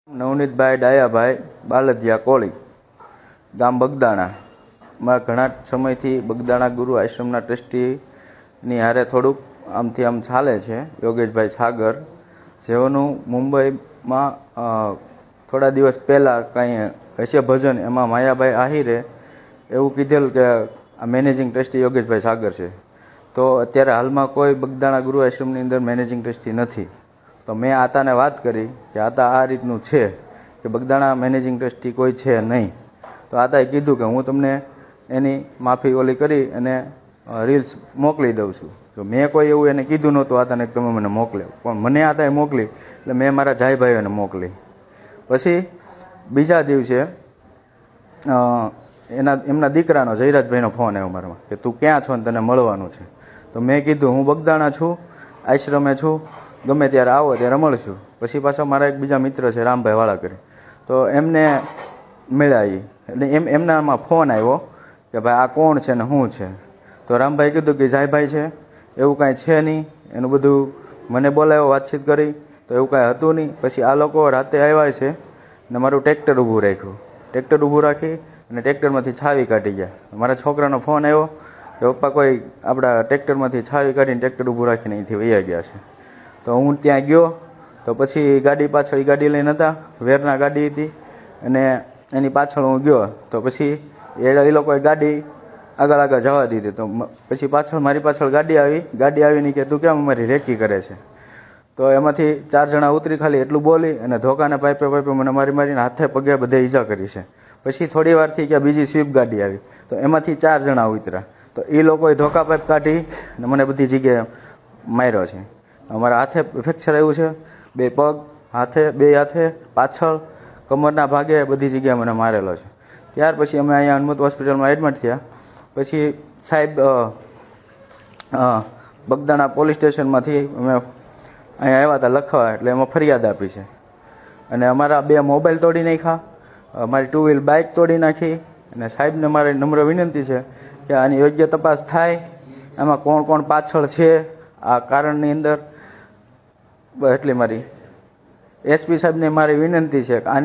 નવનીતભાઈ ડાયાભાઈ બાલદિયા કોળી, ગામ બગદાણા. માં ઘણા સમયથી બગદાણા ગુરુ આશ્રમના ટ્રસ્ટીની હારે થોડુંક આમથી આમ ચાલે છે. યોગેશભાઈ સાગર, જેઓનું મુંબઈમાં થોડા દિવસ પહેલાં કાંઈ હશે ભજન, એમાં માયાભાઈ આહિરે એવું કીધેલું કે આ મેનેજિંગ ટ્રસ્ટી યોગેશભાઈ સાગર છે. તો અત્યારે હાલમાં કોઈ બગદાણા ગુરુ આશ્રમની અંદર મેનેજિંગ ટ્રસ્ટી નથી. તો મેં આતાને વાત કરી કે આતા આ રીતનું છે કે બગદાણા મેનેજિંગ ટ્રસ્ટી કોઈ છે નહીં. તો આતાએ કીધું કે હું તમને એની માફી ઓલી કરી અને રીલ્સ મોકલી દઉં છું. તો મેં કોઈ એવું એને કીધું નહોતું આતાને તમે મને મોકલે, પણ મને આતાએ મોકલી એટલે મેં મારા જાયભાઈઓને મોકલી. પછી બીજા દિવસે એમના દીકરાનો જયરાજભાઈનો ફોન આવ્યો મારામાં કે તું ક્યાં છો ને તને મળવાનું છે. તો મેં કીધું હું બગદાણા છું, આશ્રમે છું, ગમે ત્યારે આવો ત્યારે મળશું. પછી પાછા મારા એક બીજા મિત્ર છે રામભાઈ વાળાકરી, તો એમને મળ્યા. એટલે એમનામાં ફોન આવ્યો કે ભાઈ આ કોણ છે ને શું છે. તો રામભાઈ કીધું કે જાયભાઈ છે, એવું કાંઈ છે નહીં. એનું બધું મને બોલાવ્યો, વાતચીત કરી, તો એવું કાંઈ હતું નહીં. પછી આ લોકો રાતે આવ્યા છે ને મારું ટ્રેક્ટર ઊભું રાખ્યું. ટ્રેક્ટર ઊભું રાખી અને ટ્રેક્ટરમાંથી છાવી કાઢી ગયા. મારા છોકરાનો ફોન આવ્યો કે પપ્પા કોઈ આપણા ટ્રેક્ટરમાંથી છાવી કાઢીને ટ્રેક્ટર ઊભું રાખીને અહીંથી વહી ગયા છે. તો હું ત્યાં ગયો, તો પછી ગાડી પાછળ ગાડી લઈને હતા, વેરના ગાડી હતી, અને એની પાછળ હું ગયો. તો પછી એ લોકોએ ગાડી આગળ જવા દીધી. તો પછી પાછળ મારી પાછળ ગાડી આવીને કે તું કેમ અમારી રેકી કરે છે. તો એમાંથી 4 જણા ઉતરી ખાલી એટલું બોલી અને ધોકાને પાઇપે મને મારીને હાથે પગે બધે ઈજા કરી છે. પછી થોડી વારથી કે બીજી સ્વીપ ગાડી આવી, તો એમાંથી 4 જણા ઉતર્યા. તો એ લોકોએ ધોકા પાઇપ કાઢી અને મને બધી જગ્યાએ માર્યો છે. અમારા હાથે ફ્રેક્ચર આવ્યું છે, 2 પગ, બે હાથે, પાછળ, કમરના ભાગે બધી જગ્યાએ મને મારેલો છે. ત્યાર પછી અમે અહીંયા હનુમત હોસ્પિટલમાં એડમિટ થયા. પછી સાહેબ બગદાણા પોલીસ સ્ટેશનમાંથી અમે અહીંયા આવ્યા હતા લખવા, એટલે એમાં ફરિયાદ આપી છે. અને અમારા 2 મોબાઈલ તોડી નાખ્યા, મારી 2 વ્હીલ બાઇક તોડી નાખી. અને સાહેબને મારી નમ્ર વિનંતી છે કે આની યોગ્ય તપાસ થાય, આમાં કોણ કોણ પાછળ છે આ કારણની અંદર. એટલી મારી એસપી સાહેબને મારી વિનંતી છે કે આની